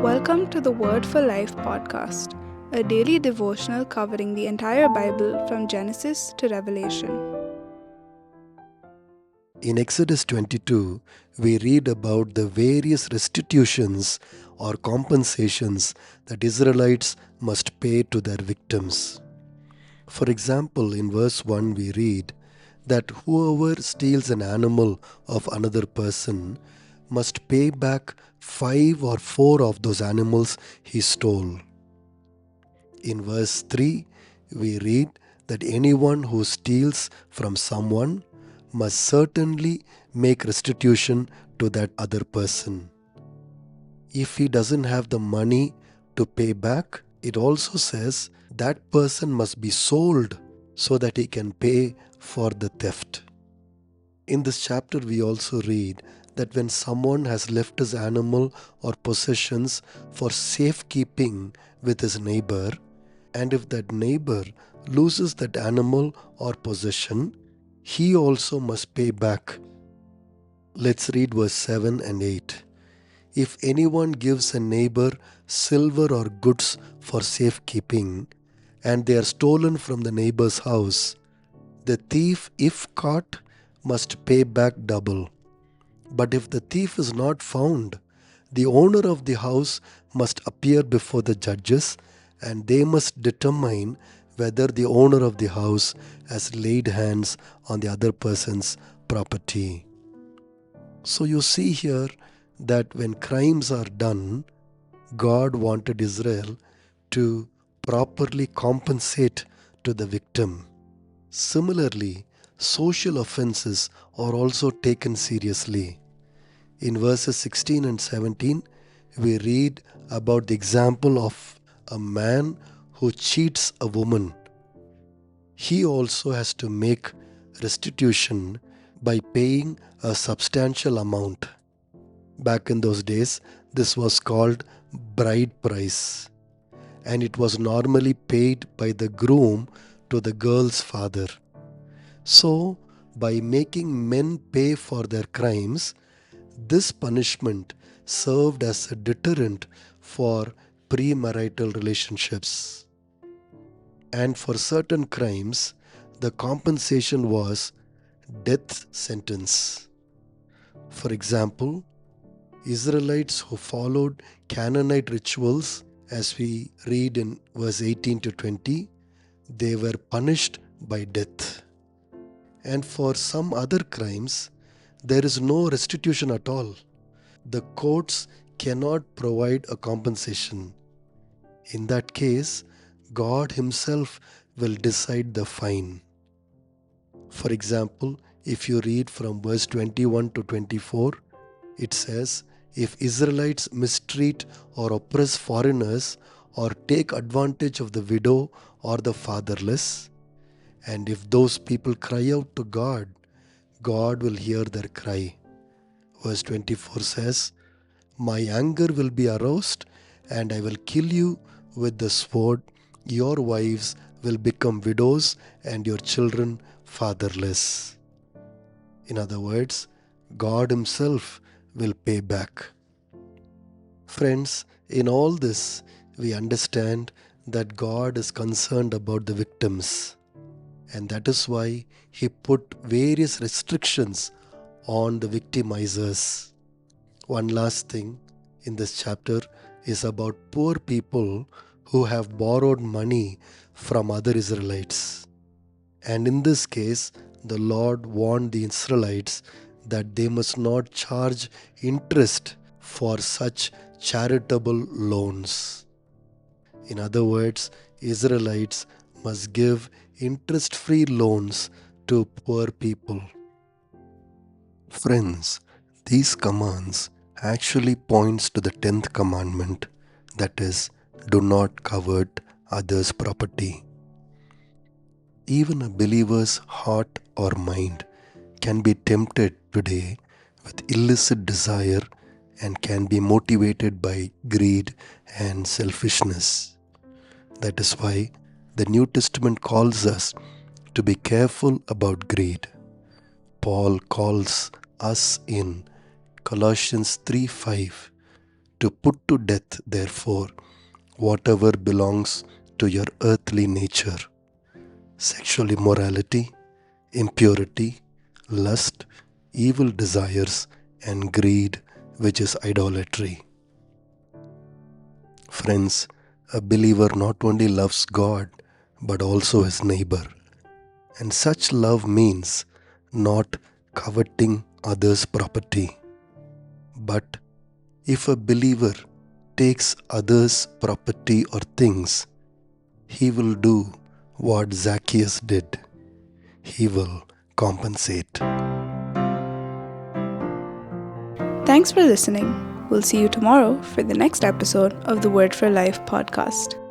Welcome to the Word for Life podcast, a daily devotional covering the entire Bible from Genesis to Revelation. In Exodus 22, we read about the various restitutions or compensations that Israelites must pay to their victims. For example, in verse 1, we read that whoever steals an animal of another person must pay back 5 or 4 of those animals he stole. In verse 3, we read that anyone who steals from someone must certainly make restitution to that other person. If he doesn't have the money to pay back, it also says that person must be sold so that he can pay for the theft. In this chapter, we also read that when someone has left his animal or possessions for safekeeping with his neighbor, and if that neighbor loses that animal or possession, he also must pay back. Let's read verse 7 and 8. If anyone gives a neighbor silver or goods for safekeeping, and they are stolen from the neighbor's house, the thief, if caught, must pay back double. But if the thief is not found, the owner of the house must appear before the judges, and they must determine whether the owner of the house has laid hands on the other person's property. So you see here that when crimes are done, God wanted Israel to properly compensate to the victim. Similarly, social offenses are also taken seriously. In verses 16 and 17, we read about the example of a man who cheats a woman. He also has to make restitution by paying a substantial amount. Back in those days, this was called bride price, and it was normally paid by the groom to the girl's father. So, by making men pay for their crimes, this punishment served as a deterrent for premarital relationships. And for certain crimes, the compensation was death sentence. For example, Israelites who followed Canaanite rituals, as we read in verse 18 to 20, they were punished by death. And for some other crimes, there is no restitution at all. The courts cannot provide a compensation. In that case, God Himself will decide the fine. For example, if you read from verse 21 to 24, it says, if Israelites mistreat or oppress foreigners or take advantage of the widow or the fatherless, and if those people cry out to God, God will hear their cry. Verse 24 says, my anger will be aroused, and I will kill you with the sword. Your wives will become widows, and your children fatherless. In other words, God Himself will pay back. Friends, in all this, we understand that God is concerned about the victims, and that is why He put various restrictions on the victimizers. One last thing in this chapter is about poor people who have borrowed money from other Israelites. And in this case, the Lord warned the Israelites that they must not charge interest for such charitable loans. In other words, Israelites must give interest-free loans to poor people. Friends, these commands actually points to the 10th commandment, that is, do not covet others' property. Even a believer's heart or mind can be tempted today with illicit desire and can be motivated by greed and selfishness. That is why the New Testament calls us to be careful about greed. Paul calls us in Colossians 3:5 to put to death, therefore, whatever belongs to your earthly nature: sexual immorality, impurity, lust, evil desires, and greed, which is idolatry. Friends, a believer not only loves God but also his neighbor. And such love means not coveting others' property. But if a believer takes others' property or things, he will do what Zacchaeus did. He will compensate. Thanks for listening. We'll see you tomorrow for the next episode of the Word for Life podcast.